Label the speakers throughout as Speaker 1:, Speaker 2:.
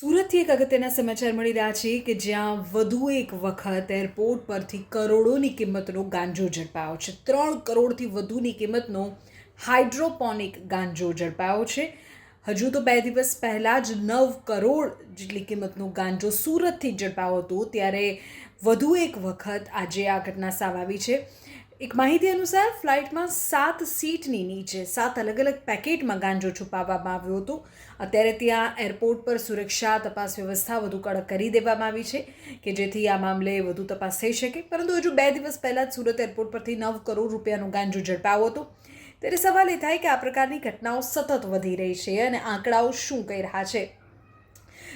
Speaker 1: સુરતથી એક અગત્યના સમાચાર મળી રહ્યા છે કે જ્યાં વધુ એક વખત એરપોર્ટ પરથી કરોડોની કિંમતનો ગાંજો ઝડપાયો છે. 3 કરોડથી વધુની કિંમતનો હાઇડ્રોપોનિક ગાંજો ઝડપાયો છે. હજુ તો 2 દિવસ પહેલાં જ 9 કરોડ જેટલી કિંમતનો ગાંજો સુરતથી ઝડપાયો હતો, ત્યારે વધુ એક વખત આજે આ ઘટના સામે આવી છે. એક માહિતી અનુસાર ફ્લાઇટમાં 7 સીટની નીચે 7 અલગ અલગ પેકેટમાં ગાંજો છુપાવવામાં આવ્યો હતો. અત્યારે ત્યાં એરપોર્ટ પર સુરક્ષા તપાસ વ્યવસ્થા વધુ કડક કરી દેવામાં આવી છે કે જેથી આ મામલે વધુ તપાસ થઈ શકે. પરંતુ હજુ 2 દિવસ પહેલાં જ સુરત એરપોર્ટ પરથી 9 કરોડ રૂપિયાનો ગાંજો ઝડપાયો હતો. ત્યારે સવાલ એ થાય કે આ પ્રકારની ઘટનાઓ સતત વધી રહી છે અને આંકડાઓ શું કહી રહ્યા છે.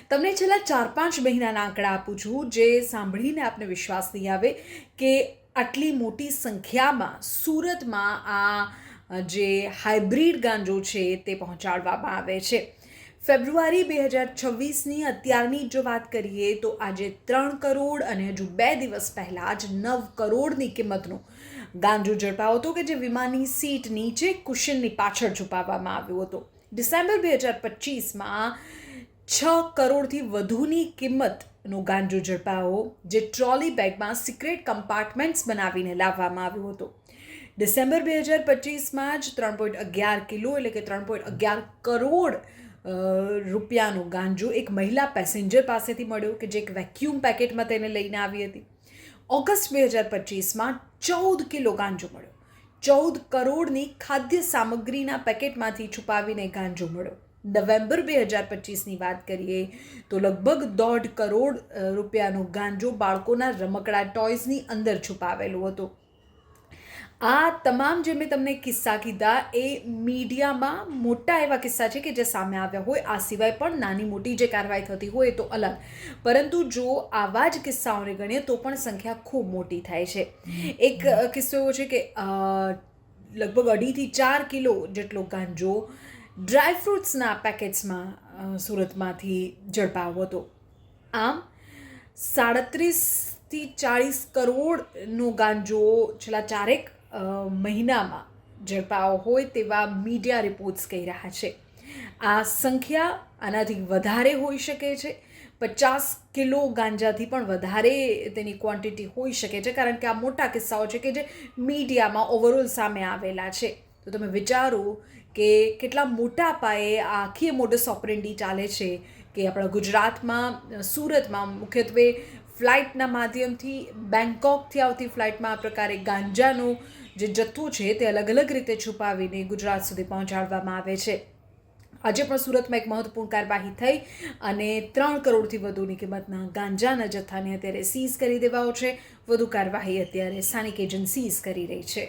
Speaker 1: તમને છેલ્લા 4-5 મહિનાના આંકડા આપું છું, જે સાંભળીને આપને વિશ્વાસ નહીં આવે કે આટલી મોટી સંખ્યામાં સુરતમાં આ જે હાઇબ્રિડ ગાંજો છે તે પહોંચાડવામાં આવે છે. ફેબ્રુઆરી 2026ની અત્યારની જો વાત કરીએ તો આજે 3 કરોડ અને હજુ 2 દિવસ પહેલાં જ 9 કરોડની કિંમતનો ગાંજો ઝડપાયો હતો કે જે વિમાનની સીટ નીચે કુશનની પાછળ છુપાવવામાં આવ્યો હતો. ડિસેમ્બર 2025માં 6 કરોડથી વધુની કિંમતનો ગાંજો ઝડપાયો, જે ટ્રોલી બેગમાં સિક્રેટ કમ્પાર્ટમેન્ટ્સ બનાવીને લાવવામાં આવ્યો હતો. ડિસેમ્બર 2025માં જ 3.11 કિલો એટલે કે 3.11 કરોડ રૂપિયાનો ગાંજો એક મહિલા પેસેન્જર પાસેથી મળ્યો કે જે એક વેક્યુમ પેકેટમાં તેને લઈને આવી હતી. ઓગસ્ટ 2025માં 14 કિલો ગાંજો મળ્યો. 14 કરોડની ખાદ્ય સામગ્રીના પેકેટમાંથી છુપાવીને ગાંજો મળ્યો. નવેમ્બર 2025ની વાત કરીએ તો લગભગ 1.5 કરોડ રૂપિયાનો ગાંજો બાળકોના રમકડા ટોયઝની અંદર છુપાવેલો હતો. આ તમામ જે મેં તમને કિસ્સા કીધા એ મીડિયામાં મોટા એવા કિસ્સા છે કે જે સામે આવ્યા હોય. આ સિવાય પણ નાની મોટી જે કાર્યવાહી થતી હોય તો અલગ, પરંતુ જો આવા જ કિસ્સાઓને ગણીએ તો પણ સંખ્યા ખૂબ મોટી થાય છે. એક કિસ્સો એવો છે કે લગભગ 2.5થી 4 કિલો જેટલો ગાંજો ડ્રાયફ્રૂટ્સના પેકેટ્સમાં સુરતમાંથી ઝડપાયો હતો. આમ 37થી 40 કરોડનો ગાંજો છેલ્લા 4 મહિનામાં ઝડપાયો હોય તેવા મીડિયા રિપોર્ટ્સ કહી રહ્યા છે. આ સંખ્યા આનાથી વધારે હોઈ શકે છે. 50 કિલો ગાંજાથી પણ વધારે તેની ક્વોન્ટિટી હોઈ શકે છે, કારણ કે આ મોટા કિસ્સાઓ છે કે જે મીડિયામાં ઓવરઓલ સામે આવેલા છે. તો તમે વિચારો કે કેટલા મોટા પાયે આ આખી મોડસ ઓપરેન્ડી ચાલે છે કે આપણા ગુજરાતમાં સુરતમાં મુખ્યત્વે ફ્લાઇટના માધ્યમથી બેંકોકથી આવતી ફ્લાઇટમાં આ પ્રકારે ગાંજાનો જે જથ્થો છે તે અલગ અલગ રીતે છુપાવીને ગુજરાત સુધી પહોંચાડવામાં આવે છે. આજે પણ સુરતમાં એક મહત્વપૂર્ણ કાર્યવાહી થઈ અને 3 કરોડથી વધુની કિંમતના ગાંજાના જથ્થાને અત્યારે સીઝ કરી દેવાયો છે. વધુ કાર્યવાહી અત્યારે સ્થાનિક એજન્સીઝ કરી રહી છે.